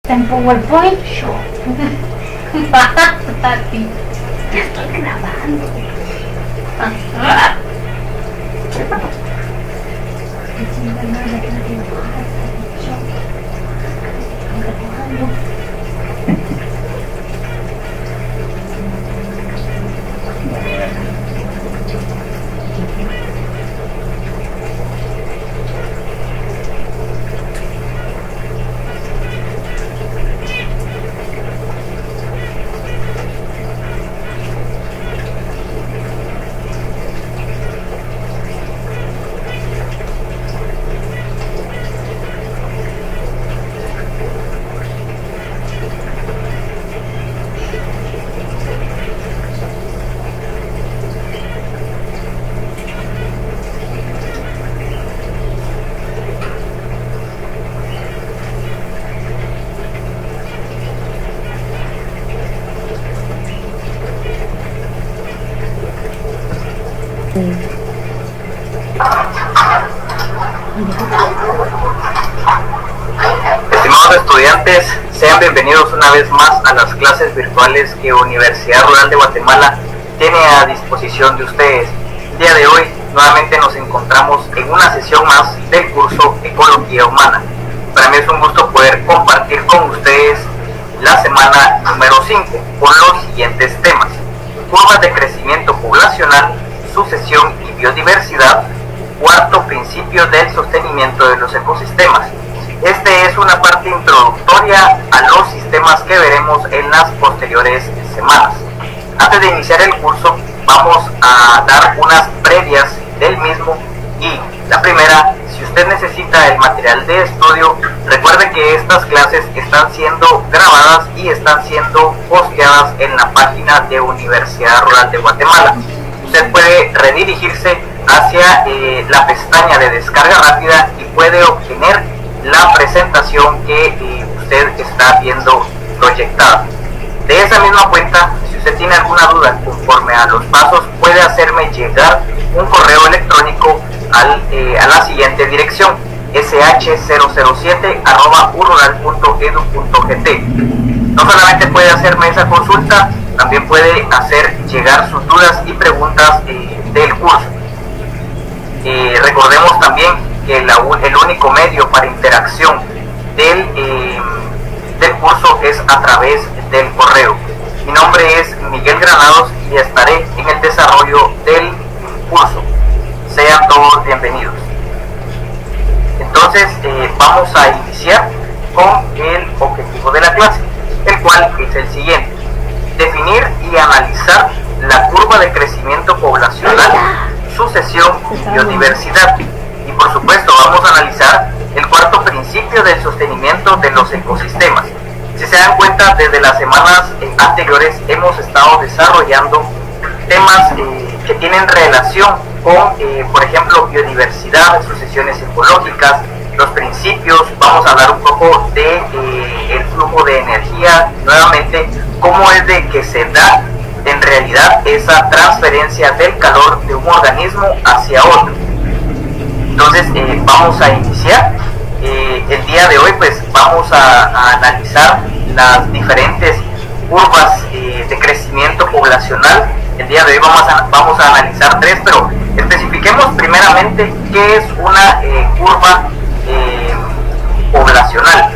en PowerPoint. Tati, ya estoy grabando. Estimados estudiantes, sean bienvenidos una vez más a las clases virtuales que Universidad Rural de Guatemala tiene a disposición de ustedes. El día de hoy nuevamente nos encontramos en una sesión más del curso Ecología Humana. Para mí es un gusto poder compartir con ustedes la semana número 5 con los siguientes temas: curvas de crecimiento poblacional, sucesión y biodiversidad, cuarto principio del sostenimiento de los ecosistemas. Este es una parte introductoria a los sistemas que veremos en las posteriores semanas. Antes de iniciar el curso, vamos a dar unas previas del mismo. Y la primera, si usted necesita el material de estudio, recuerde que estas clases están siendo grabadas y están siendo posteadas en la página de Universidad Rural de Guatemala. Usted puede redirigirse hacia la pestaña de descarga rápida y puede obtener la presentación que usted está viendo proyectada. De esa misma cuenta, si usted tiene alguna duda conforme a los pasos, puede hacerme llegar un correo electrónico a la siguiente dirección: sh007@urural.edu.gt. No solamente puede hacerme esa consulta, también puede hacer llegar sus dudas y preguntas del curso. Recordemos también que el único medio para interacción del curso es a través del correo. Mi nombre es Miguel Granados y estaré en el desarrollo del curso. Sean todos bienvenidos. Entonces vamos a iniciar con el objetivo de la clase, el cual es el siguiente: definir y analizar la curva de crecimiento poblacional, sucesión y biodiversidad. Y por supuesto vamos a analizar el cuarto principio del sostenimiento de los ecosistemas. Si se dan cuenta, desde las semanas anteriores hemos estado desarrollando temas que tienen relación con, por ejemplo, biodiversidad, sucesiones ecológicas, los principios. Vamos a hablar un poco de el flujo de energía, nuevamente cómo es de que se da en realidad esa transferencia del calor de un organismo hacia otro. Entonces vamos a iniciar. El día de hoy pues vamos a analizar las diferentes curvas de crecimiento poblacional. El día de hoy vamos a analizar tres, pero especifiquemos primeramente qué es una curva poblacional.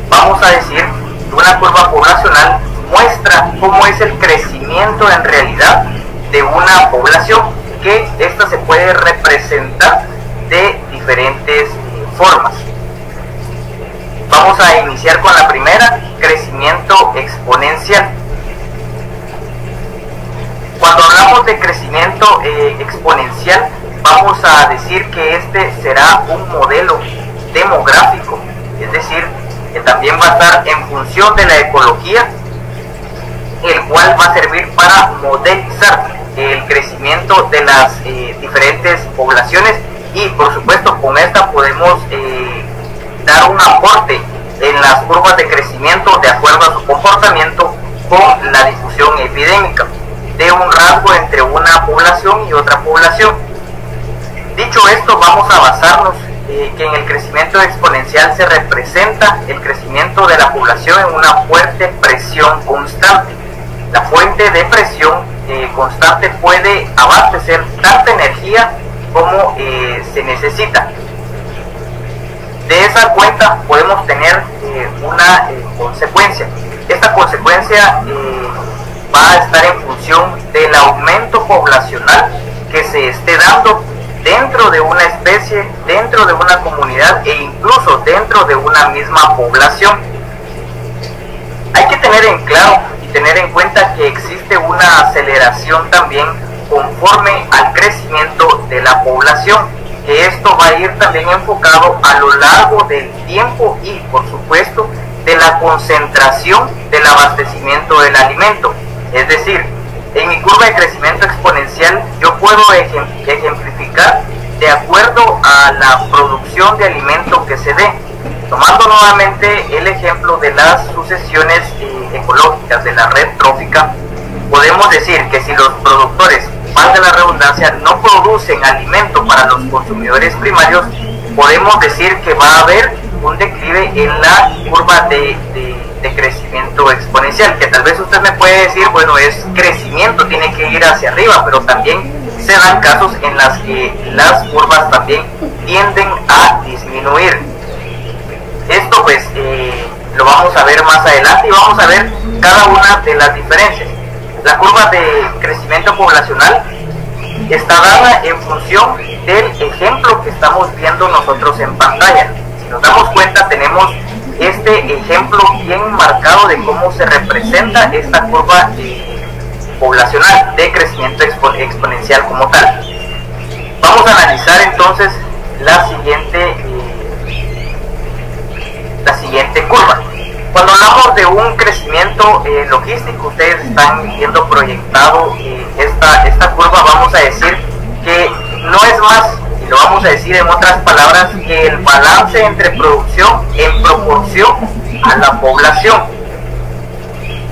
Vamos a decir que una curva poblacional muestra cómo es el crecimiento en realidad de una población, que esta se puede representar de diferentes formas. Vamos a iniciar con la primera: crecimiento exponencial. Cuando hablamos de crecimiento exponencial, vamos a decir que este será un modelo demográfico, es decir, que también va a estar en función de la ecología, el cual va a servir para modelizar el crecimiento de las diferentes poblaciones. Y por supuesto con esta podemos dar un aporte en las curvas de crecimiento de acuerdo a su comportamiento con la difusión epidémica de un rasgo entre una población y otra población. Dicho esto, vamos a basarnos que en el crecimiento exponencial se representa el crecimiento de la población en una fuerte presión constante. La fuente de presión constante puede abastecer tanta energía como se necesita. De esa cuenta podemos tener una consecuencia. Esta consecuencia va a estar en función del aumento poblacional que se esté dando dentro de una especie, dentro de una comunidad e incluso dentro de una misma población. Hay que tener en claro y tener en cuenta que existe una aceleración también conforme al crecimiento de la población, que esto va a ir también enfocado a lo largo del tiempo y por supuesto de la concentración del abastecimiento del alimento. Es decir, en mi curva de crecimiento exponencial yo puedo ejemplificar de acuerdo a la producción de alimento que se dé. Tomando nuevamente el ejemplo de las sucesiones ecológicas de la red trófica, podemos decir que si los productores, valga la redundancia, no producen alimento para los consumidores primarios, podemos decir que va a haber un declive en la curva de crecimiento exponencial, que tal vez usted me puede decir, bueno, es crecimiento, tiene que ir hacia arriba, pero también se dan casos en las que las curvas también tienden a disminuir. Esto pues lo vamos a ver más adelante y vamos a ver cada una de las diferencias. La curva de crecimiento poblacional está dada en función del ejemplo que estamos viendo nosotros en pantalla. Si nos damos cuenta, tenemos este ejemplo bien marcado de cómo se representa esta curva poblacional de crecimiento exponencial como tal. Vamos a analizar entonces la siguiente curva. Cuando hablamos de un crecimiento logístico, ustedes están viendo proyectado esta curva, vamos a decir que no es más, y lo vamos a decir en otras palabras, que el balance entre producción en proporción a la población.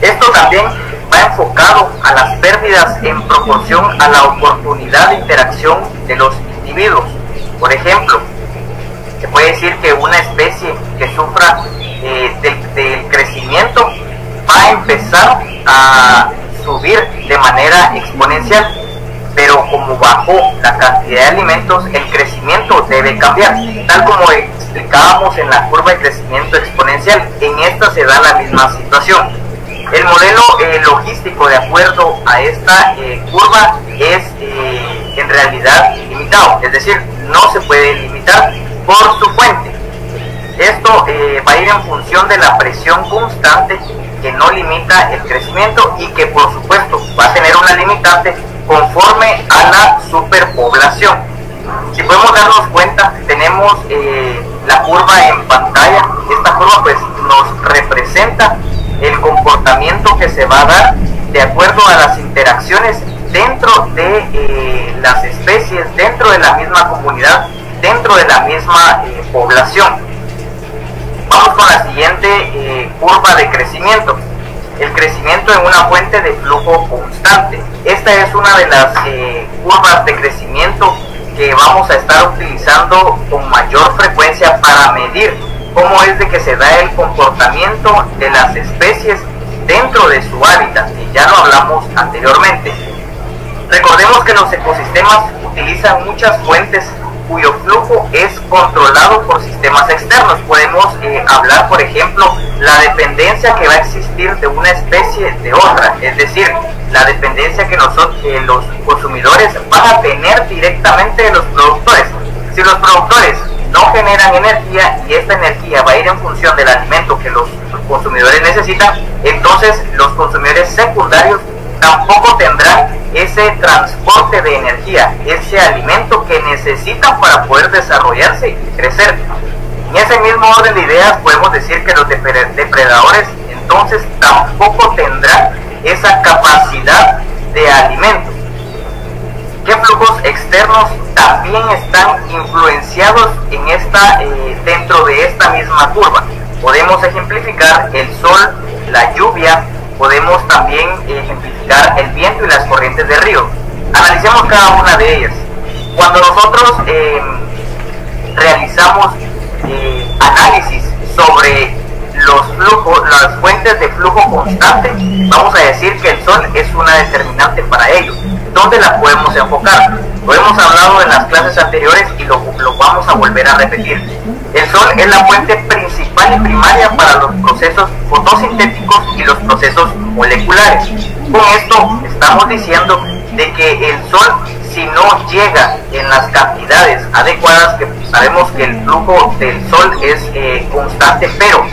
Esto también va enfocado a las pérdidas en proporción a la oportunidad de interacción de los individuos. Por ejemplo, se puede decir que una especie que sufra del crecimiento va a empezar a subir de manera exponencial, pero como bajó la cantidad de alimentos, el crecimiento debe cambiar, tal como explicábamos en la curva de crecimiento exponencial. En esta se da la misma situación. El modelo logístico, de acuerdo a esta curva, es en realidad limitado, es decir, no se puede limitar por su fuente. Esto va a ir en función de la presión constante que no limita el crecimiento y que por supuesto va a tener una limitante conforme a la superpoblación. Si podemos darnos cuenta, tenemos la curva en pantalla. Esta curva pues nos representa el comportamiento que se va a dar de acuerdo a las interacciones dentro de las especies, dentro de la misma comunidad, dentro de la misma población. Vamos con la siguiente curva de crecimiento. El crecimiento en una fuente de flujo constante. Esta es una de las curvas de crecimiento que vamos a estar utilizando con mayor frecuencia para medir cómo es de que se da el comportamiento de las especies dentro de su hábitat, y ya lo hablamos anteriormente. Recordemos que los ecosistemas utilizan muchas fuentes cuyo flujo es controlado por sistemas externos. Podemos hablar, por ejemplo, la dependencia que va a existir de una especie de otra, es decir, la dependencia que los consumidores van a tener directamente de los productores. Si los productores no generan energía y esta energía va a ir en función del alimento que los consumidores necesitan, entonces los consumidores secundarios tampoco tendrán ese transporte de energía, ese alimento que necesitan para poder desarrollarse y crecer. En ese mismo orden de ideas podemos decir que los depredadores entonces tampoco tendrán esa capacidad de alimento. ¿Qué flujos externos también están influenciados en dentro de esta misma curva? Podemos ejemplificar el sol, la lluvia, podemos también ejemplificar el viento y las corrientes del río. Analicemos cada una de ellas. Cuando nosotros realizamos análisis sobre los flujos, las fuentes de flujo constante, vamos a decir que el Sol es una determinante para ello. ¿Dónde la podemos enfocar? Lo hemos hablado en las clases anteriores y lo vamos a volver a repetir. El Sol es la fuente principal y primaria para los procesos fotosintéticos y los procesos moleculares. Con esto estamos diciendo de que el Sol, si no llega en las cantidades adecuadas, que sabemos que el flujo del Sol es constante, pero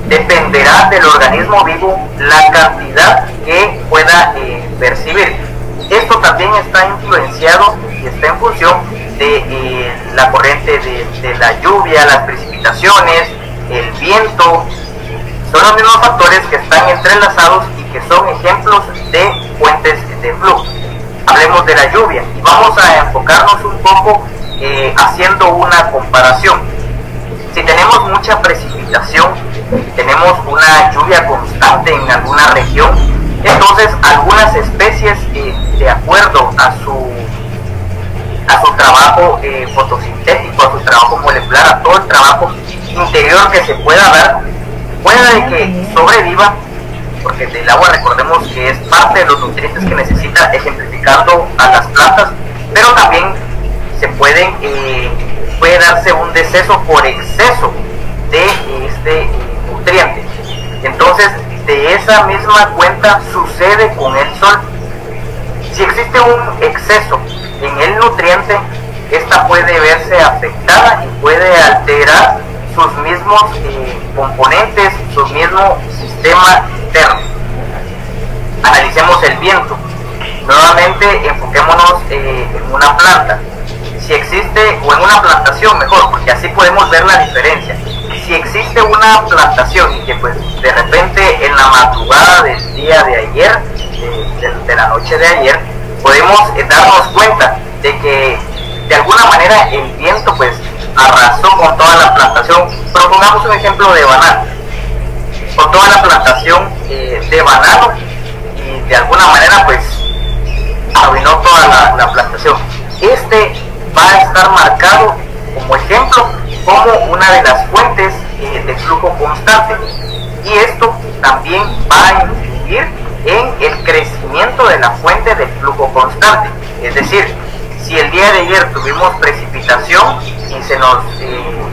dependerá del organismo vivo la cantidad que pueda percibir. Esto también está influenciado y está en función de la corriente de la lluvia, las precipitaciones, el viento. Son los mismos factores que están entrelazados y que son ejemplos de fuentes de flujo. Hablemos de la lluvia y vamos a enfocarnos un poco haciendo una comparación. Si tenemos mucha precipitación, tenemos una lluvia constante en alguna región, entonces algunas especies, de acuerdo a su trabajo fotosintético, a su trabajo molecular, a todo el trabajo interior que se pueda dar, puede que sobreviva, porque el agua, recordemos que es parte de los nutrientes que necesita, ejemplificando a las plantas, pero también se puede darse un deceso por exceso de este nutriente. Entonces, de esa misma cuenta sucede con el Sol. Si existe un exceso en el nutriente, esta puede verse afectada y puede alterar sus mismos componentes, su mismo sistema interno. Analicemos el viento. Nuevamente enfoquémonos en una planta. Si existe, o en una plantación mejor, porque así podemos ver la diferencia. Si existe una plantación y que pues de repente en la madrugada del día de ayer, de la noche de ayer, podemos darnos cuenta de que de alguna manera el viento pues arrasó con toda la plantación. Propongamos un ejemplo de banano, con toda la plantación de banano, y de alguna manera pues arruinó toda la plantación. Este va a estar marcado como ejemplo como una de las fuentes de flujo constante, y esto también va a influir en el crecimiento de la fuente de flujo constante. Es decir, si el día de ayer tuvimos precipitación y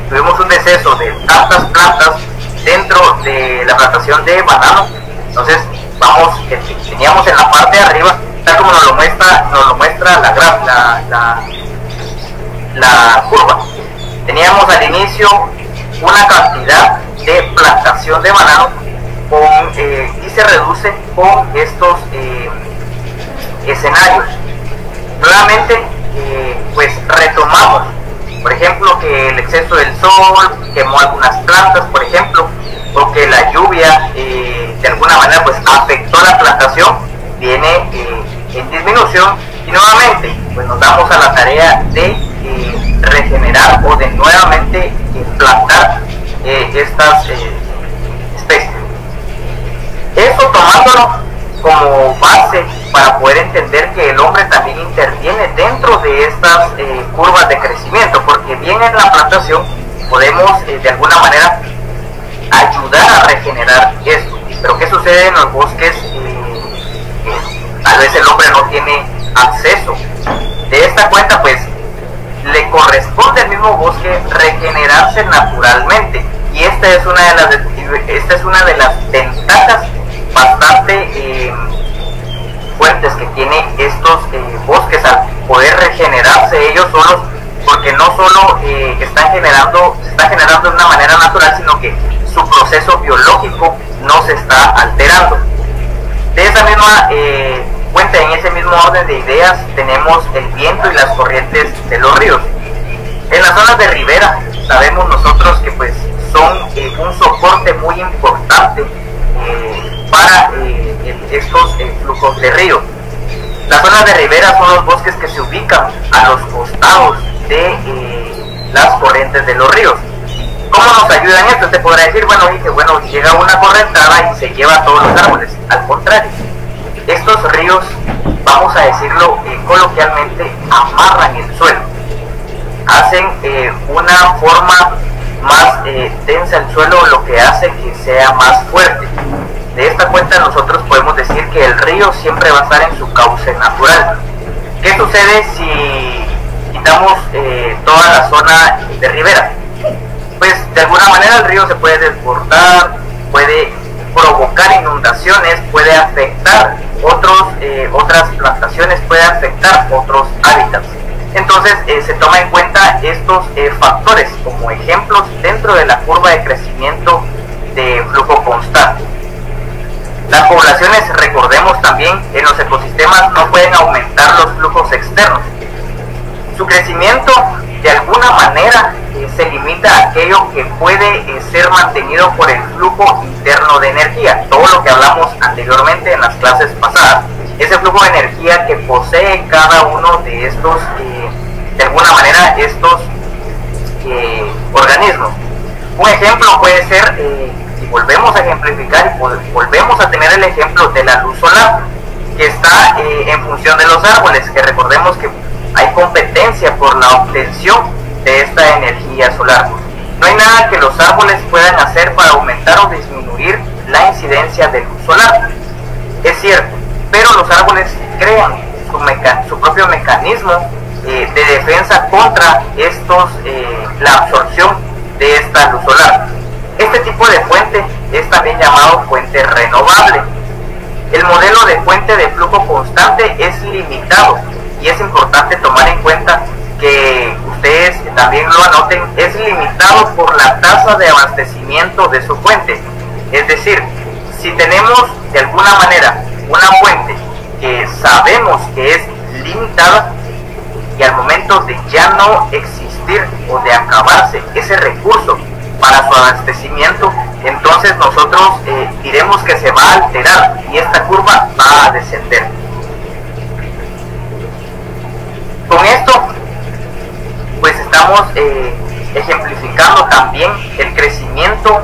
tuvimos un deceso de tantas plantas dentro de la plantación de banano, entonces teníamos en la parte de arriba, tal como nos lo muestra la curva, teníamos al inicio una cantidad de plantación de banano y se reduce con estos escenarios. Nuevamente pues retomamos, por ejemplo, que el exceso del sol quemó algunas plantas, por ejemplo, o que la lluvia de alguna manera pues afectó la plantación, viene en disminución, y nuevamente pues nos damos a la tarea de regenerar o de nuevamente plantar estas especies. Eso tomándolo como base para poder entender que el hombre también interviene dentro de estas curvas de crecimiento, porque bien en la plantación podemos de alguna manera ayudar a regenerar esto. Pero ¿qué sucede en los bosques? Tal vez el hombre no tiene acceso. De esta cuenta pues le corresponde al mismo bosque regenerarse naturalmente, y esta es una de las ventajas bastante fuertes que tiene estos bosques al poder regenerarse ellos solos, porque no solo se está generando de una manera natural, sino que su proceso biológico no se está alterando. De esa misma cuenta, en ese mismo orden de ideas, tenemos el viento y las corrientes de los ríos. En las zonas de ribera sabemos nosotros que pues son un soporte muy importante para estos flujos de río. Las zonas de ribera son los bosques que se ubican a los costados de las corrientes de los ríos. ¿Cómo nos ayuda en esto? Te podrá decir, bueno, llega una correntada y se lleva todos los árboles. Al contrario, estos ríos, vamos a decirlo coloquialmente, amarran el suelo. hacen una forma más densa el suelo, lo que hace que sea más fuerte. De esta cuenta nosotros podemos decir que el río siempre va a estar en su cauce natural. ¿Qué sucede si quitamos toda la zona de ribera? Pues de alguna manera el río se puede desbordar, puede provocar inundaciones, puede afectar otras plantaciones, puede afectar otros hábitats. Entonces se toma en cuenta estos factores como ejemplos dentro de la curva de crecimiento de flujo constante. Las poblaciones, recordemos también, en los ecosistemas no pueden aumentar los flujos externos. Su crecimiento de alguna manera se limita a aquello que puede ser mantenido por el flujo interno de energía, todo lo que hablamos anteriormente en las clases pasadas. Ese flujo de energía que posee cada uno de estos, de alguna manera, estos organismos. Un ejemplo puede ser, si volvemos a ejemplificar y volvemos a tener el ejemplo de la luz solar, que está en función de los árboles, que recordemos que hay competencia por la obtención de esta energía solar. No hay nada que los árboles puedan hacer para aumentar o disminuir la incidencia de luz solar. Es cierto, pero los árboles crean su propio mecanismo de defensa contra la absorción de esta luz solar. Este tipo de fuente es también llamado fuente renovable. El modelo de fuente de flujo constante es limitado y es importante tomar en cuenta que ustedes también lo anoten, es limitado por la tasa de abastecimiento de su fuente. Es decir, si tenemos de alguna manera una fuente que sabemos que es limitada y al momento de ya no existir o de acabarse ese recurso para su abastecimiento, entonces nosotros diremos que se va a alterar y esta curva va a descender. Con esto pues estamos ejemplificando también el crecimiento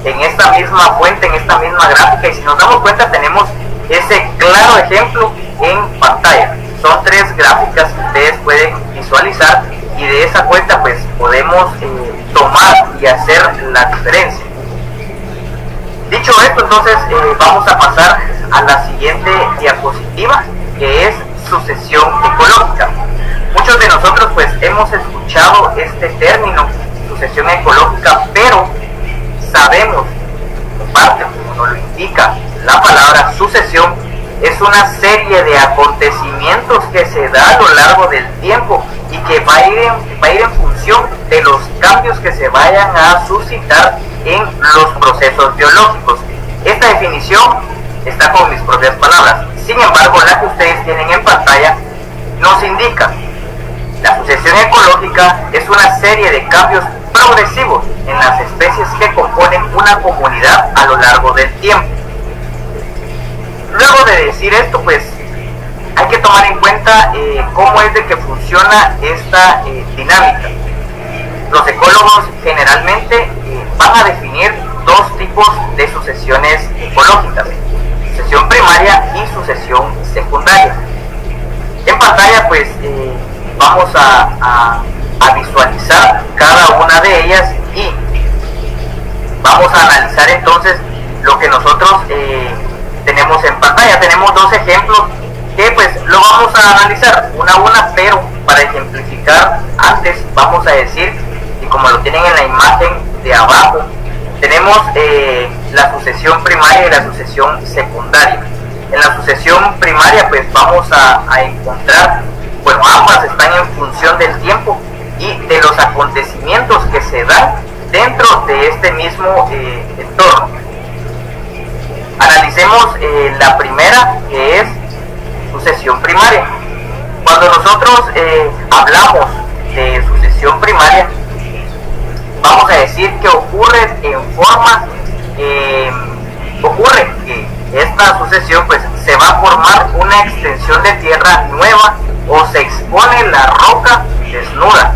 en esta misma fuente, en esta misma gráfica, y si nos damos cuenta tenemos ese claro ejemplo en pantalla. Son 3 gráficas que ustedes pueden visualizar y de esa cuenta pues podemos tomar y hacer la diferencia. Dicho esto, entonces vamos a pasar a la siguiente diapositiva, que es sucesión ecológica. Muchos de nosotros pues hemos escuchado este término, sucesión ecológica, pero sabemos, en parte como nos lo indica la palabra sucesión, es una serie de acontecimientos que se da a lo largo del tiempo y que va a ir en función de los cambios que se vayan a suscitar en los procesos biológicos. Esta definición está con mis propias palabras. Sin embargo, la que ustedes tienen en pantalla nos indica: la sucesión ecológica es una serie de cambios progresivos en las especies que componen una comunidad a lo largo del tiempo. Luego de decir esto, pues hay que tomar en cuenta cómo es de que funciona esta dinámica. Los ecólogos generalmente van a definir 2 tipos de sucesiones ecológicas: sucesión primaria y sucesión secundaria. En pantalla pues vamos a visualizar cada una de ellas y vamos a analizar entonces lo que nosotros tenemos en pantalla. Tenemos 2 ejemplos que pues lo vamos a analizar una a una, pero para ejemplificar antes vamos a decir, y como lo tienen en la imagen de abajo, tenemos la sucesión primaria y la sucesión secundaria. En la sucesión primaria pues vamos a encontrar, bueno, ambas están en función del tiempo y de los acontecimientos que se dan dentro de este mismo entorno. Analicemos la primera, que es sucesión primaria. Cuando nosotros hablamos de sucesión primaria, vamos a decir que ocurre que esta sucesión pues se va a formar una extensión de tierra nueva o se expone la roca desnuda,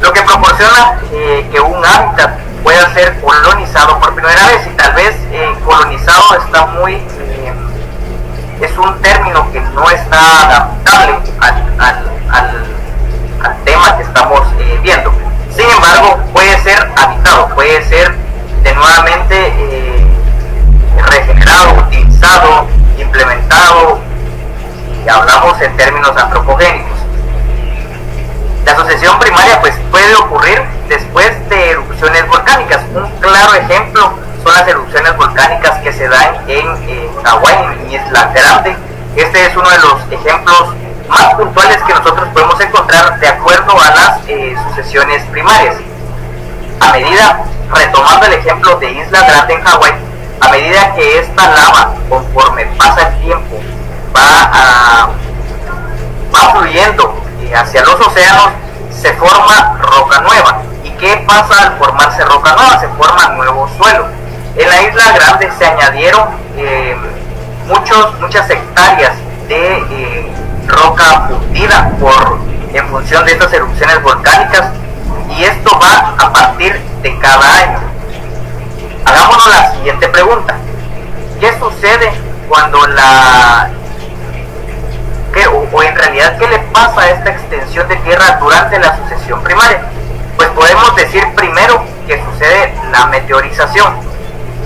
lo que proporciona que un hábitat pueda ser colonizado por primera vez. Y tal vez colonizado está muy es un término que no está adaptable viendo. Sin embargo, puede ser habitado, puede ser de nuevamente regenerado, utilizado, implementado, y hablamos en términos antropogénicos. La sucesión primaria pues puede ocurrir después de erupciones volcánicas. Un claro ejemplo son las erupciones volcánicas que se dan en Hawái, en Isla Grande. Este es uno de los ejemplos más puntuales que nosotros podemos encontrar de acuerdo a las sucesiones primarias. A medida, retomando el ejemplo de Isla Grande en Hawái, a medida que esta lava, conforme pasa el tiempo, va fluyendo hacia los océanos, se forma roca nueva. ¿Y qué pasa al formarse roca nueva? Se forma nuevo suelo. En la Isla Grande se añadieron muchas hectáreas de roca fundida en función de estas erupciones volcánicas, y esto va a partir de cada año. Hagámonos la siguiente pregunta: ¿qué sucede cuando o en realidad qué le pasa a esta extensión de tierra durante la sucesión primaria? Pues podemos decir primero que sucede la meteorización.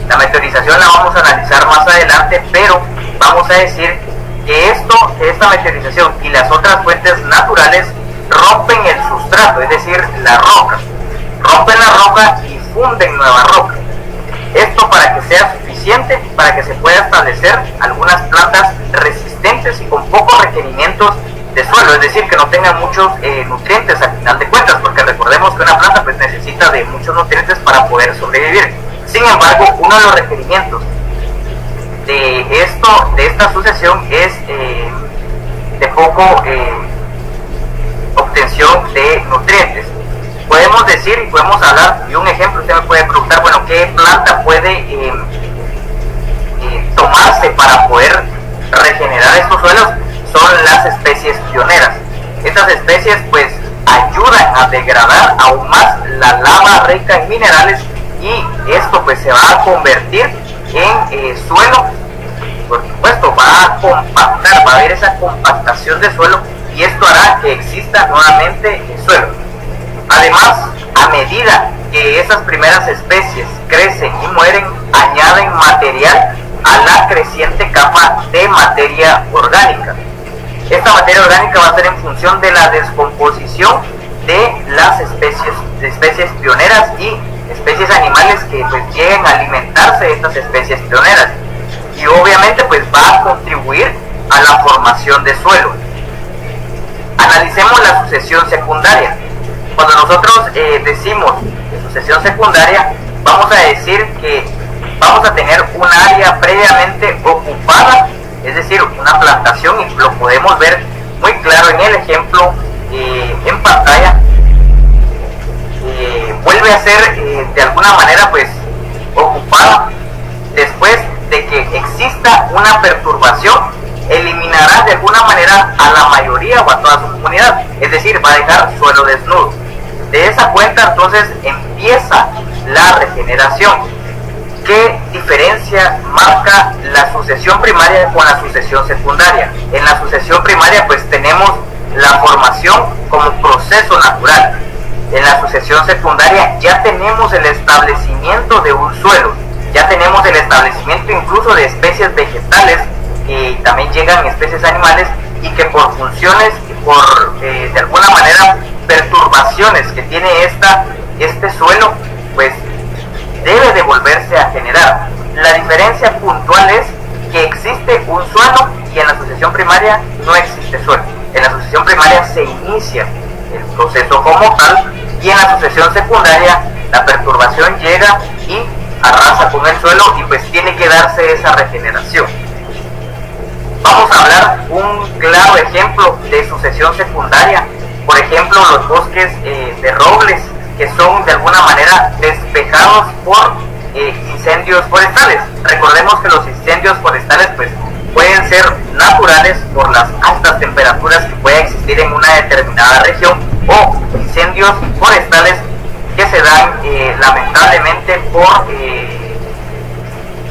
La meteorización la vamos a analizar más adelante, pero vamos a decir que esta meteorización y las otras fuentes naturales rompen el sustrato, es decir, la roca. Rompen la roca y funden nueva roca. Esto para que sea suficiente para que se pueda establecer algunas plantas resistentes y con pocos requerimientos de suelo, es decir, que no tengan muchos nutrientes al final de cuentas, porque recordemos que una planta pues necesita de muchos nutrientes para poder sobrevivir. Sin embargo, uno de los requerimientos de esta sucesión es de poco obtención de nutrientes. Podemos decir y podemos hablar de un ejemplo. Usted me puede preguntar, bueno, ¿qué planta puede tomarse para poder regenerar estos suelos? Son las especies pioneras. Estas especies pues ayudan a degradar aún más la lava rica en minerales, y esto pues se va a convertir en suelo. Por supuesto, va a compactar, va a haber esa compactación de suelo, y esto hará que exista nuevamente el suelo. Además, a medida que esas primeras especies crecen y mueren, añaden material a la creciente capa de materia orgánica. Esta materia orgánica va a ser en función de la descomposición de las especies pioneras y especies animales que pues lleguen a alimentarse de estas especies pioneras, y obviamente pues va a contribuir a la formación de suelo. Analicemos la sucesión secundaria. Cuando nosotros decimos sucesión secundaria, vamos a decir que vamos a tener un área previamente ocupada, es decir, una plantación, y lo podemos ver muy claro en el ejemplo en pantalla. Vuelve a ser de alguna manera pues ocupada. Después de que exista una perturbación, eliminará de alguna manera a la mayoría o a toda su comunidad, es decir, va a dejar suelo desnudo. De esa cuenta entonces empieza la regeneración. ¿Qué diferencia marca la sucesión primaria con la sucesión secundaria? En la sucesión primaria pues tenemos la formación como proceso natural. En la sucesión secundaria ya tenemos el establecimiento de un suelo, ya tenemos el establecimiento incluso de especies vegetales, y también llegan especies animales, y que por funciones, por de alguna manera perturbaciones que tiene este suelo, pues debe de volverse a generar. La diferencia puntual es que existe un suelo, y en la sucesión primaria no existe suelo. En la sucesión primaria se inicia el proceso como tal, y en la sucesión secundaria la perturbación llega y arrasa con el suelo, y pues tiene que darse esa regeneración. Vamos a hablar un claro ejemplo de sucesión secundaria. Por ejemplo, los bosques de robles, que son de alguna manera despejados por incendios forestales. Recordemos que los incendios forestales pues pueden ser naturales por las altas temperaturas que pueda existir en una determinada región, o incendios forestales que se dan lamentablemente por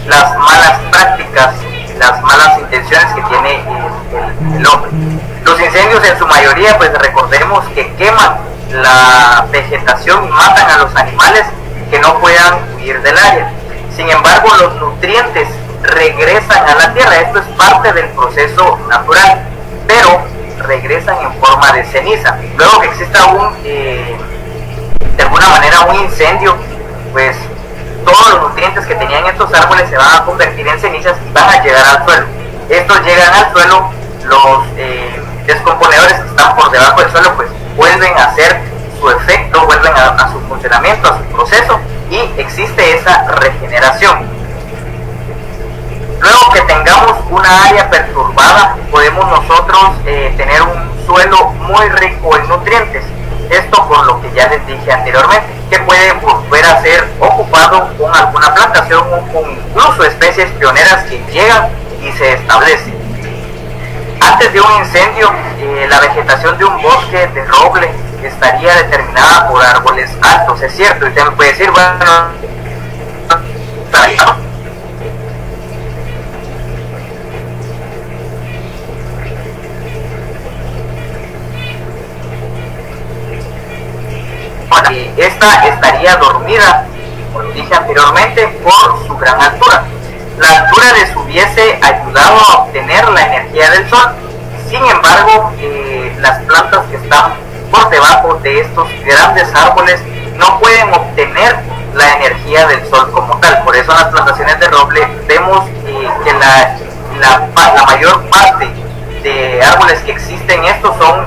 las malas prácticas, las malas intenciones que tiene el hombre. Los incendios en su mayoría pues recordemos que queman la vegetación y matan a los animales que no puedan huir del área. Sin embargo, los nutrientes regresan a la tierra. Esto es parte del proceso natural, pero regresan en forma de ceniza. Luego que exista de alguna manera un incendio, pues todos los nutrientes que tenían estos árboles se van a convertir en cenizas y van a llegar al suelo. Estos llegan al suelo, los descomponedores que están por debajo del suelo pues vuelven a hacer su efecto, vuelven a su funcionamiento, a su proceso, y existe esa regeneración. Luego que tengamos una área perturbada, podemos nosotros tener un suelo muy rico en nutrientes. Esto por lo que ya les dije anteriormente, que puede volver a ser ocupado con alguna plantación o con incluso especies pioneras que llegan y se establecen. Antes de un incendio, la vegetación de un bosque de roble estaría determinada por árboles altos, es cierto. Y usted me puede decir, bueno, esta estaría dormida, como dije anteriormente, por su gran altura. La altura les hubiese ayudado a obtener la energía del sol. Sin embargo, las plantas que están por debajo de estos grandes árboles no pueden obtener la energía del sol como tal. Por eso en las plantaciones de roble vemos que la mayor parte de árboles que existen estos son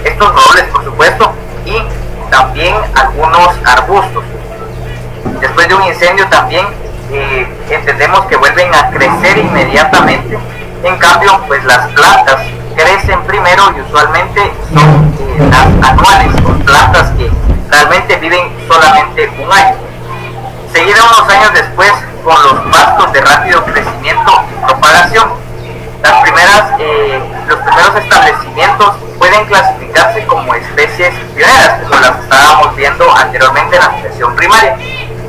estos robles, por supuesto, y también algunos arbustos. Después de un incendio también entendemos que vuelven a crecer inmediatamente. En cambio, pues las plantas crecen primero y usualmente son las anuales, son plantas que realmente viven solamente un año. Seguirán unos años después con los pastos de rápido crecimiento y propagación. Los primeros establecimientos pueden clasificarse como especies pioneras, como las estábamos viendo anteriormente en la sucesión primaria,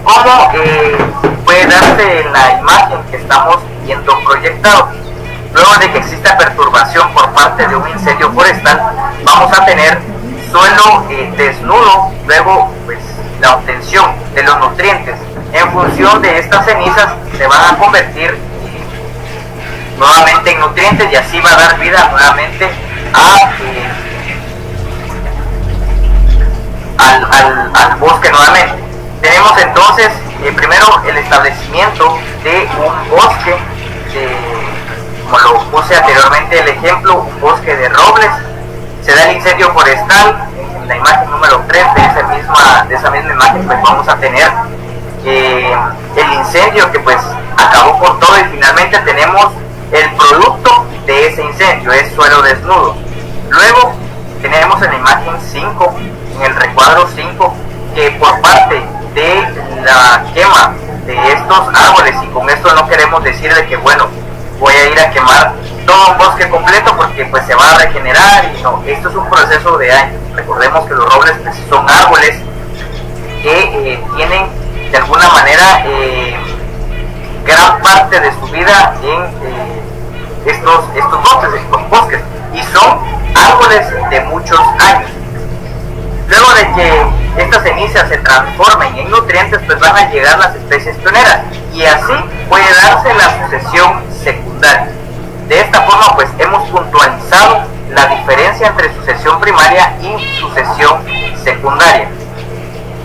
como puede darse en la imagen que estamos viendo proyectado. Luego de que exista perturbación por parte de un incendio forestal, vamos a tener suelo desnudo. Luego pues la obtención de los nutrientes en función de estas cenizas se van a convertir nuevamente en nutrientes, y así va a dar vida nuevamente al bosque nuevamente. Tenemos entonces primero el establecimiento de un bosque, como lo puse anteriormente el ejemplo, un bosque de robles. Se da el incendio forestal. En la imagen número 3 de esa misma imagen pues vamos a tener el incendio que pues acabó con todo, y finalmente tenemos el producto de ese incendio, es suelo desnudo. Luego tenemos en la imagen 5, en el recuadro 5, que por parte de la quema de estos árboles, y con esto no queremos decir de que bueno, voy a ir a quemar todo un bosque completo porque pues se va a regenerar, y no, esto es un proceso de años. Recordemos que los robles pues, son árboles que tienen de alguna manera gran parte de su vida en estos bosques, y son árboles de muchos años. Luego de que estas cenizas se transformen en nutrientes, pues van a llegar las especies pioneras, y así puede darse la sucesión secundaria. De esta forma pues hemos puntualizado la diferencia entre sucesión primaria y sucesión secundaria.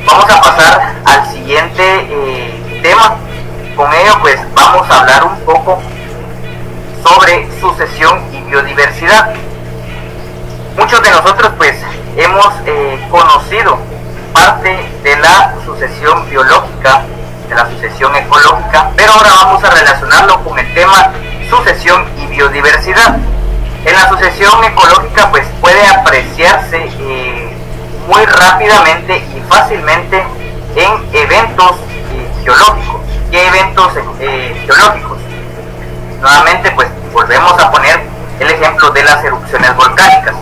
Vamos a pasar al siguiente tema. Con ello pues vamos a hablar un poco sobre sucesión y biodiversidad. Muchos de nosotros pues hemos conocido parte de la sucesión biológica, de la sucesión ecológica, pero ahora vamos a relacionarlo con el tema sucesión y biodiversidad. En la sucesión ecológica pues puede apreciarse muy rápidamente y fácilmente en eventos geológicos. ¿Qué eventos geológicos? Nuevamente pues volvemos a poner el ejemplo de las erupciones volcánicas.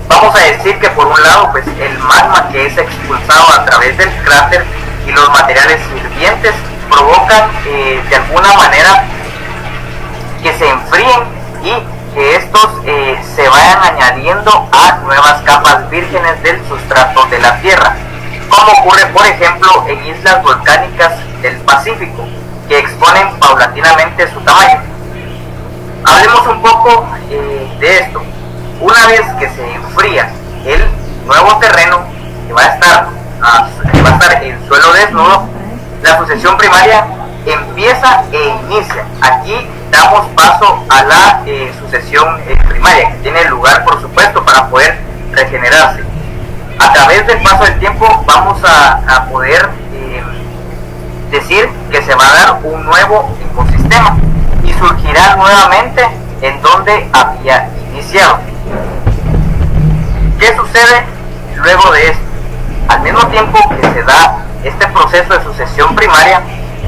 Vamos a decir que por un lado pues el magma que es expulsado a través del cráter y los materiales hirvientes provocan de alguna manera que se enfríen y que estos se vayan añadiendo a nuevas capas vírgenes del sustrato de la Tierra, como ocurre por ejemplo en islas volcánicas del Pacífico, que exponen paulatinamente su tamaño. Hablemos un poco de esto. Una vez que se enfría el nuevo terreno que va a estar en suelo desnudo, la sucesión primaria empieza e inicia. Aquí damos paso a la sucesión primaria, que tiene lugar por supuesto para poder regenerarse. A través del paso del tiempo vamos a poder decir que se va a dar un nuevo ecosistema y surgirá nuevamente en donde había iniciado. ¿Qué sucede luego de esto? Al mismo tiempo que se da este proceso de sucesión primaria,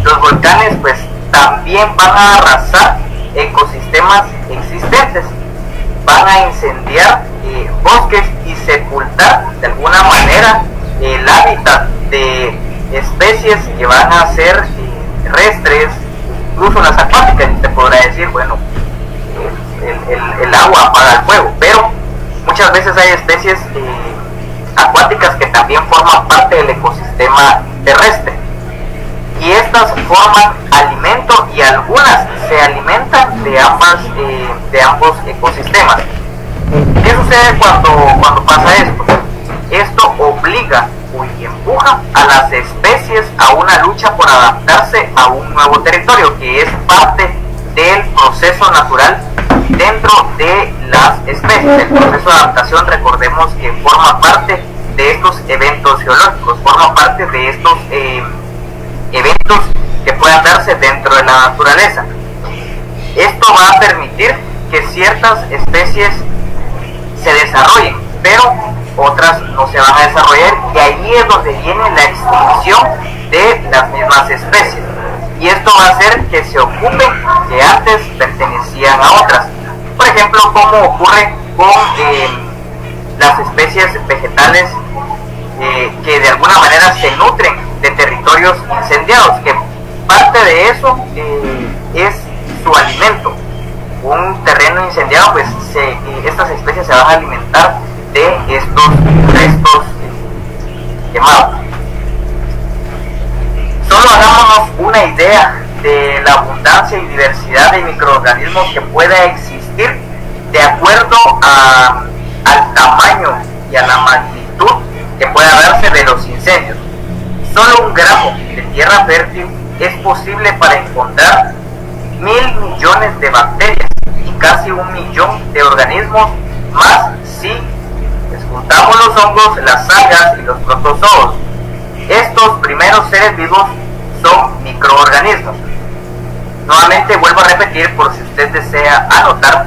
los volcanes pues también van a arrasar ecosistemas existentes, van a incendiar bosques y sepultar de alguna manera el hábitat de especies que van a ser terrestres, incluso las acuáticas. Y se podrá decir, bueno, el agua apaga el fuego, pero muchas veces hay especies acuáticas que también forman parte del ecosistema terrestre, y estas forman alimento y algunas se alimentan de ambos ecosistemas. ¿Qué sucede cuando pasa esto? Esto obliga y empuja a las especies a una lucha por adaptarse a un nuevo territorio, que es parte del proceso natural dentro de las especies. El proceso de adaptación, recordemos que forma parte de estos eventos geológicos, forma parte de estos eventos que puedan darse dentro de la naturaleza. Esto va a permitir que ciertas especies se desarrollen, pero otras no se van a desarrollar, y ahí es donde viene la extinción de las mismas especies, y esto va a hacer que se ocupen que antes pertenecían a otras. Por ejemplo, como ocurre con las especies vegetales que de alguna manera se nutren de territorios incendiados, que parte de eso es su alimento. Un terreno incendiado, pues estas especies se van a alimentar de estos restos quemados. Solo hagámonos una idea de la abundancia y diversidad de microorganismos que pueda existir de acuerdo al tamaño y a la magnitud que pueda darse de los incendios. Solo 1 gramo de tierra fértil es posible para encontrar 1.000 millones de bacterias y casi 1 millón de organismos más si les juntamos los hongos, las algas y los protozoos. Estos primeros seres vivos son microorganismos. Nuevamente vuelvo a repetir por si usted desea anotar: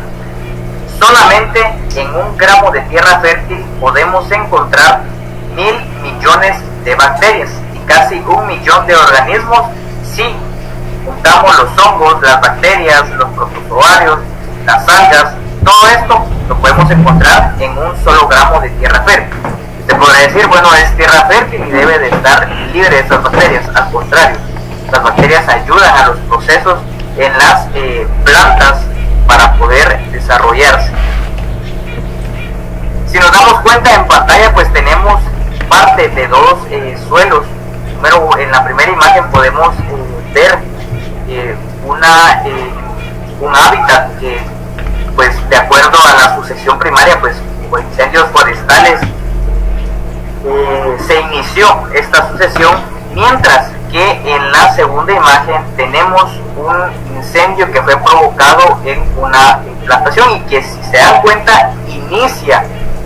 solamente en 1 gramo de tierra fértil podemos encontrar 1.000 millones de bacterias y casi 1 millón de organismos si juntamos los hongos, las bacterias, los protozoarios, las algas. Todo esto lo podemos encontrar en 1 solo gramo de tierra fértil. Se podrá decir, bueno, es tierra fértil y debe de estar libre de estas bacterias. Al contrario, las bacterias ayudan a los procesos en las plantas para poder desarrollarse. Si nos damos cuenta, en pantalla pues tenemos parte de 2 suelos. Primero, en la primera imagen podemos ver un hábitat que, pues de acuerdo a la sucesión primaria, pues por incendios forestales se inició esta sucesión, mientras que en la segunda imagen tenemos un incendio que fue provocado en una plantación y que, si se dan cuenta, inicia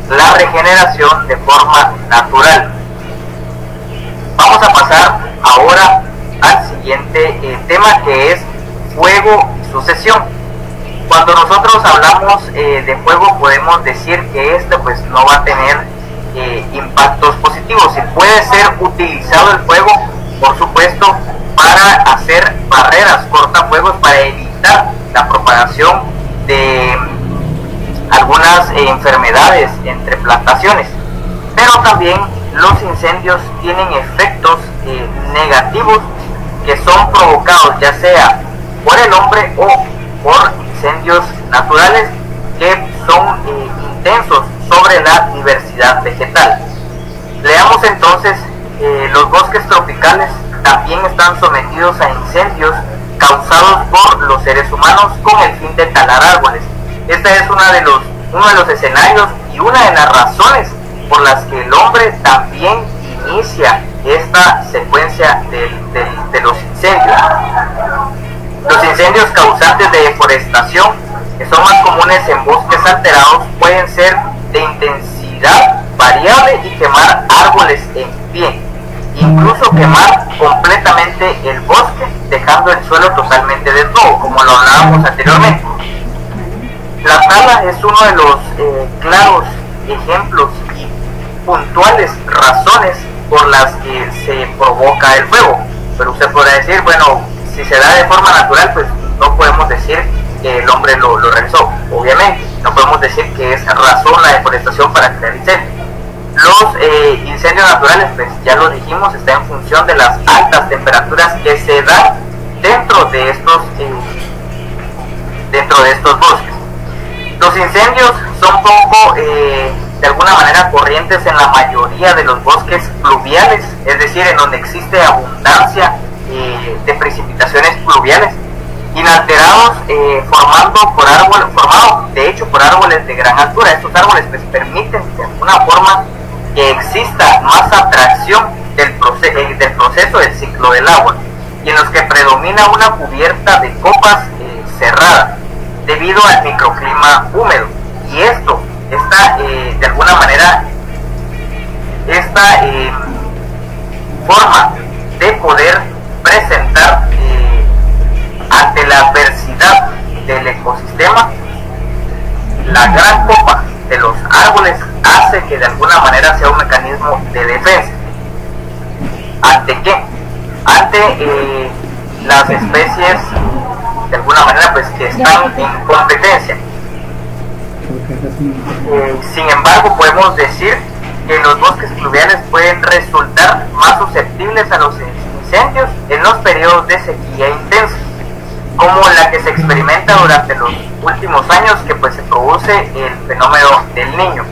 la regeneración de forma natural. Vamos a pasar ahora al siguiente tema, que es fuego y sucesión. Cuando nosotros hablamos de fuego, podemos decir que este pues no va a tener impactos positivos. Si puede ser utilizado el fuego, por supuesto, para hacer barreras cortafuegos, para evitar la propagación de algunas enfermedades entre plantaciones. Pero también los incendios tienen efectos negativos que son provocados ya sea por el hombre o por incendios naturales, extensos sobre la diversidad vegetal. Leamos entonces, los bosques tropicales también están sometidos a incendios causados por los seres humanos con el fin de talar árboles. Este es uno de los escenarios y una de las razones por las que el hombre también inicia esta secuencia de los incendios. Los incendios causantes de deforestación, que son más comunes en bosques alterados, pueden ser de intensidad variable y quemar árboles en pie, incluso quemar completamente el bosque, dejando el suelo totalmente desnudo, como lo hablábamos anteriormente. La tala es uno de los claros ejemplos y puntuales razones por las que se provoca el fuego. Pero usted podrá decir, bueno, si se da de forma natural, pues no podemos decir que el hombre lo realizó. Obviamente, no podemos decir que es razón la deforestación para crear incendios. Los incendios naturales, pues ya lo dijimos, está en función de las altas temperaturas que se dan dentro de estos bosques. Los incendios son poco, de alguna manera, corrientes en la mayoría de los bosques pluviales, es decir, en donde existe abundancia de precipitaciones pluviales, inalterados, formado de hecho por árboles de gran altura. Estos árboles pues permiten de alguna forma que exista más atracción del proceso del ciclo del agua, y en los que predomina una cubierta de copas cerrada debido al microclima húmedo. Y esto, de alguna manera, esta forma de poder presentar ante la adversidad del ecosistema, la gran copa de los árboles hace que de alguna manera sea un mecanismo de defensa. ¿Ante qué? Ante las especies, de alguna manera, pues que están en competencia. Sin embargo, podemos decir que los bosques pluviales pueden resultar más susceptibles a los incendios en los periodos de sequía intensa, como la que se experimenta durante los últimos años, que pues se produce el fenómeno del Niño.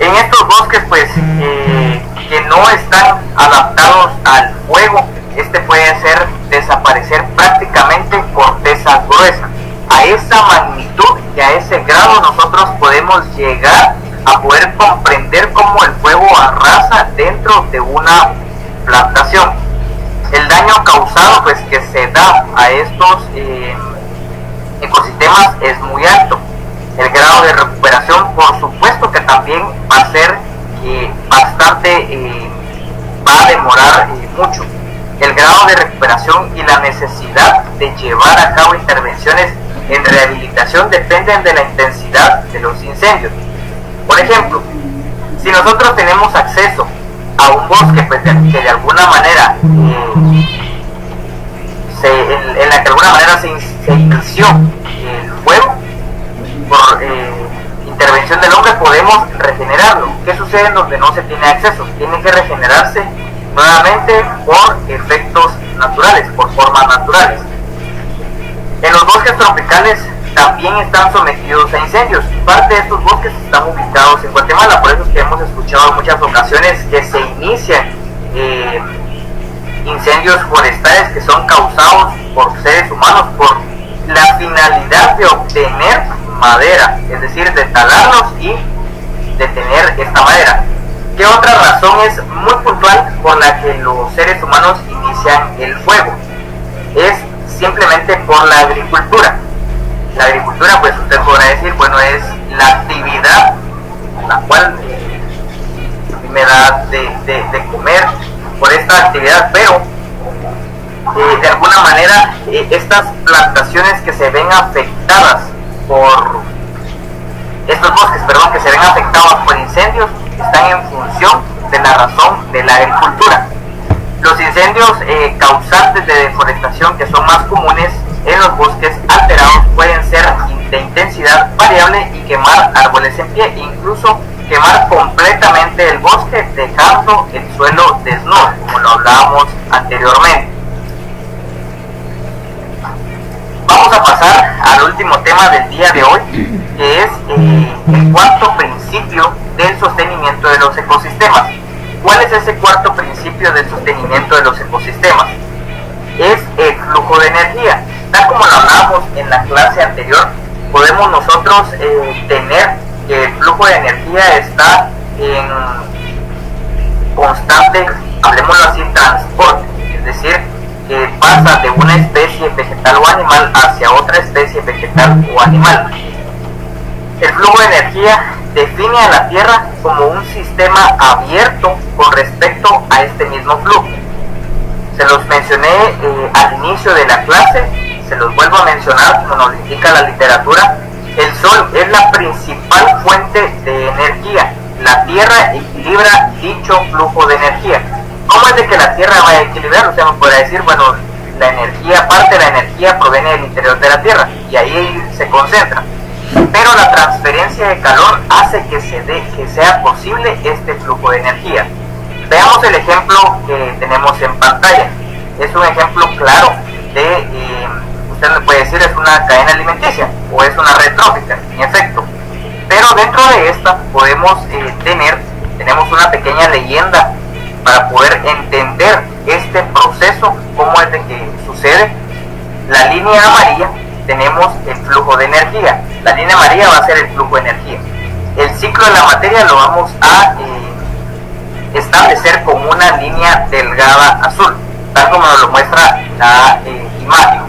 En estos bosques pues que no están adaptados al fuego, puede hacer desaparecer prácticamente corteza gruesa. A esa magnitud y a ese grado nosotros podemos llegar a poder comprender cómo el fuego arrasa dentro de una plantación. El daño causado pues que se da a estos ecosistemas es muy alto. El grado de recuperación, por supuesto que también va a ser va a demorar mucho. El grado de recuperación y la necesidad de llevar a cabo intervenciones en rehabilitación dependen de la intensidad de los incendios. Por ejemplo, si nosotros tenemos acceso a un bosque pues, que de alguna manera en la que de alguna manera se inició el fuego por intervención del hombre, podemos regenerarlo. ¿Qué sucede en donde no se tiene acceso? Tiene que regenerarse nuevamente por efectos naturales, por formas naturales. En los bosques tropicales también están sometidos a incendios. Parte de estos bosques están ubicados en Guatemala, por eso es que hemos escuchado en muchas ocasiones que se inician incendios forestales que son causados por seres humanos por la finalidad de obtener madera, es decir, de talarlos y de tener esta madera. ¿Qué otra razón es muy puntual por la que los seres humanos inician el fuego? Es simplemente por la agricultura. La agricultura, pues usted podrá decir, bueno, es la actividad la cual a mí me da de comer por esta actividad, pero de alguna manera estas plantaciones que se ven afectadas por estos bosques, que se ven afectados por incendios, están en función de la razón de la agricultura. Los incendios causantes de deforestación que son más comunes en los bosques alterados pueden ser de intensidad variable y quemar árboles en pie, incluso quemar completamente el bosque dejando el suelo desnudo, como lo hablábamos anteriormente. Vamos a pasar al último tema del día de hoy, que es el cuarto principio del sostenimiento de los ecosistemas. ¿Cuál es ese cuarto principio del sostenimiento de los ecosistemas? Es el flujo de energía. Tal como lo hablábamos en la clase anterior, podemos nosotros tener que el flujo de energía está en constante, hablemoslo así, transporte, es decir, que pasa de una especie vegetal o animal hacia otra especie vegetal o animal. El flujo de energía define a la Tierra como un sistema abierto con respecto a este mismo flujo. Se los mencioné al inicio de la clase, se los vuelvo a mencionar como nos indica la literatura. El Sol es la principal fuente de energía. La Tierra equilibra dicho flujo de energía. ¿Cómo es de que la Tierra vaya a equilibrar? Usted me podrá decir, bueno, la energía, parte de la energía proviene del interior de la Tierra y ahí se concentra. Pero la transferencia de calor hace que sea posible este flujo de energía. Veamos el ejemplo que tenemos en pantalla. Es un ejemplo claro de, usted me puede decir, es una cadena alimenticia o es una red trófica, en efecto. Pero dentro de esta podemos tenemos una pequeña leyenda para poder entender este proceso, cómo es de que sucede. La línea amarilla tenemos el flujo de energía. La línea amarilla va a ser el flujo de energía. El ciclo de la materia lo vamos a establecer como una línea delgada azul, tal como nos lo muestra la imagen.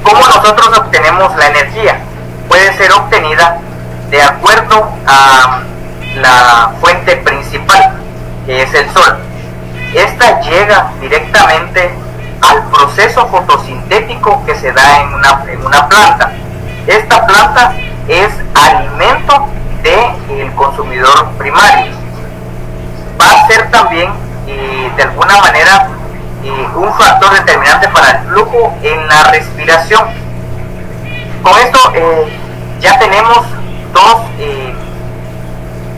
¿Cómo nosotros obtenemos la energía? Puede ser obtenida de acuerdo a la fuente principal, que es el Sol. Esta llega directamente al proceso fotosintético que se da en una planta. Esta planta es alimento del consumidor primario. Va a ser también, de alguna manera, un factor determinante para el flujo en la respiración. Con esto ya tenemos dos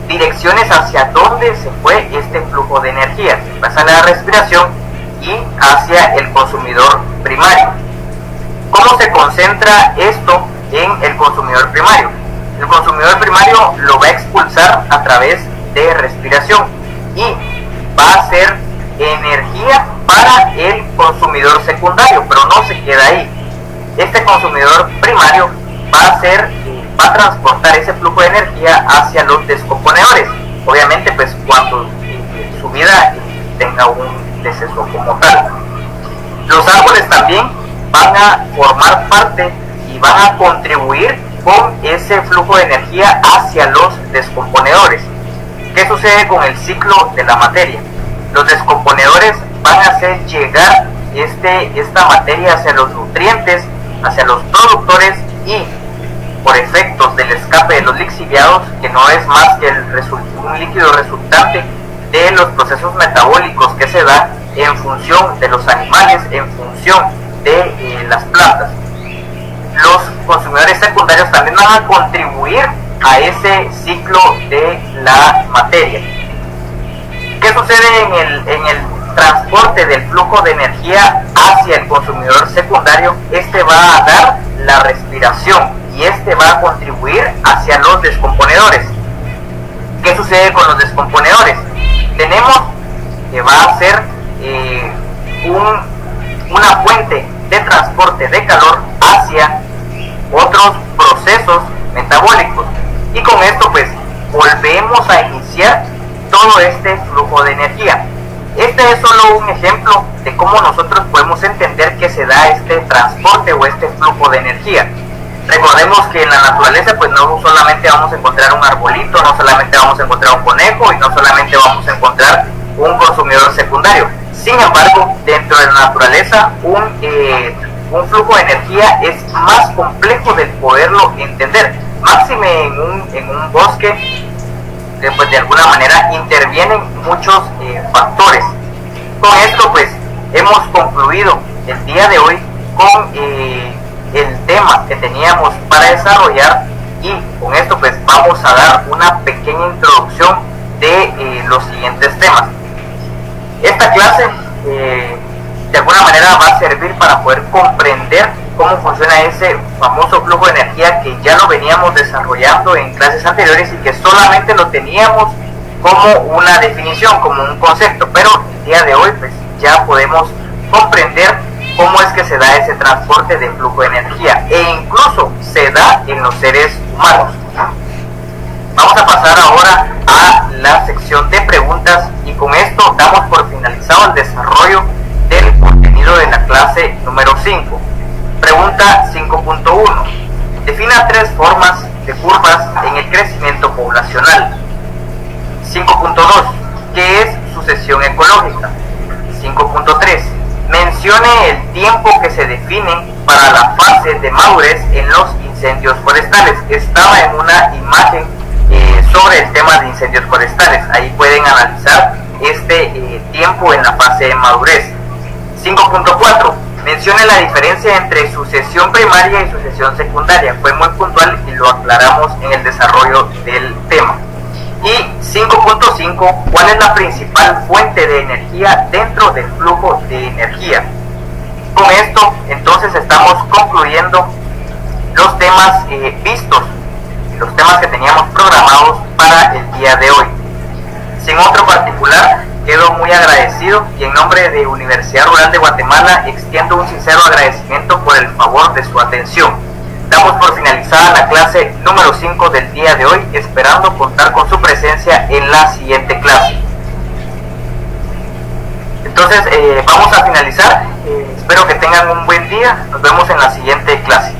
direcciones hacia dónde se fue este flujo de energía, hacia la respiración y hacia el consumidor primario. ¿Cómo se concentra esto en el consumidor primario? El consumidor primario lo va a expulsar a través de respiración y va a ser energía para el consumidor secundario, pero no se queda ahí. Este consumidor primario va a transportar ese flujo de energía hacia los descomponedores, obviamente pues cuando su vida tenga un deceso como tal. Los árboles también van a formar parte y van a contribuir con ese flujo de energía hacia los descomponedores. ¿Qué sucede con el ciclo de la materia? Los descomponedores van a hacer llegar esta materia hacia los nutrientes, hacia los productores y por efectos del escape de los lixiviados, que no es más que un líquido resultante de los procesos metabólicos que se dan en función de los animales, en función de las plantas. Los consumidores secundarios también van a contribuir a ese ciclo de la materia. ¿Qué sucede en el transporte del flujo de energía hacia el consumidor secundario? Este va a dar la respiración y este va a contribuir hacia los descomponedores. ¿Qué sucede con los descomponedores? Tenemos que va a ser una fuente de transporte de calor hacia otros procesos metabólicos, y con esto pues volvemos a iniciar todo este flujo de energía. Este es solo un ejemplo de cómo nosotros podemos entender que se da este transporte o este flujo de energía. Recordemos que en la naturaleza pues no solamente vamos a encontrar un arbolito, no solamente vamos a encontrar un conejo y no solamente vamos a encontrar un consumidor secundario. Sin embargo, dentro de la naturaleza un flujo de energía es más complejo de poderlo entender. Máxime en un bosque, pues de alguna manera intervienen muchos factores. Con esto pues hemos concluido el día de hoy con el tema que teníamos para desarrollar, y con esto pues vamos a dar una pequeña introducción de los siguientes temas. Esta clase de alguna manera va a servir para poder comprender cómo funciona ese famoso flujo de energía que ya lo veníamos desarrollando desarrollando en clases anteriores y que solamente lo teníamos como una definición, como un concepto, pero el día de hoy pues ya podemos comprender cómo es que se da ese transporte de flujo de energía e incluso se da en los seres humanos. Vamos a pasar ahora a la sección de preguntas y con esto damos por finalizado el desarrollo del contenido de la clase número 5. Pregunta 5.1. Defina 3 formas de curvas en el crecimiento poblacional. 5.2. ¿Qué es sucesión ecológica? 5.3. Mencione el tiempo que se define para la fase de madurez en los incendios forestales. Estaba en una imagen sobre el tema de incendios forestales. Ahí pueden analizar este tiempo en la fase de madurez. 5.4. Mencione la diferencia entre sucesión primaria y sucesión secundaria. Fue muy puntual y lo aclaramos en el desarrollo del tema. Y 5.5. ¿Cuál es la principal fuente de energía dentro del flujo de energía? Con esto, entonces, estamos concluyendo los temas vistos, los temas que teníamos programados para el día de hoy. Sin otro particular, quedo muy agradecido y en nombre de Universidad Rural de Guatemala extiendo un sincero agradecimiento por el favor de su atención. Damos por finalizada la clase número 5 del día de hoy, esperando contar con su presencia en la siguiente clase. Entonces, vamos a finalizar. Espero que tengan un buen día. Nos vemos en la siguiente clase.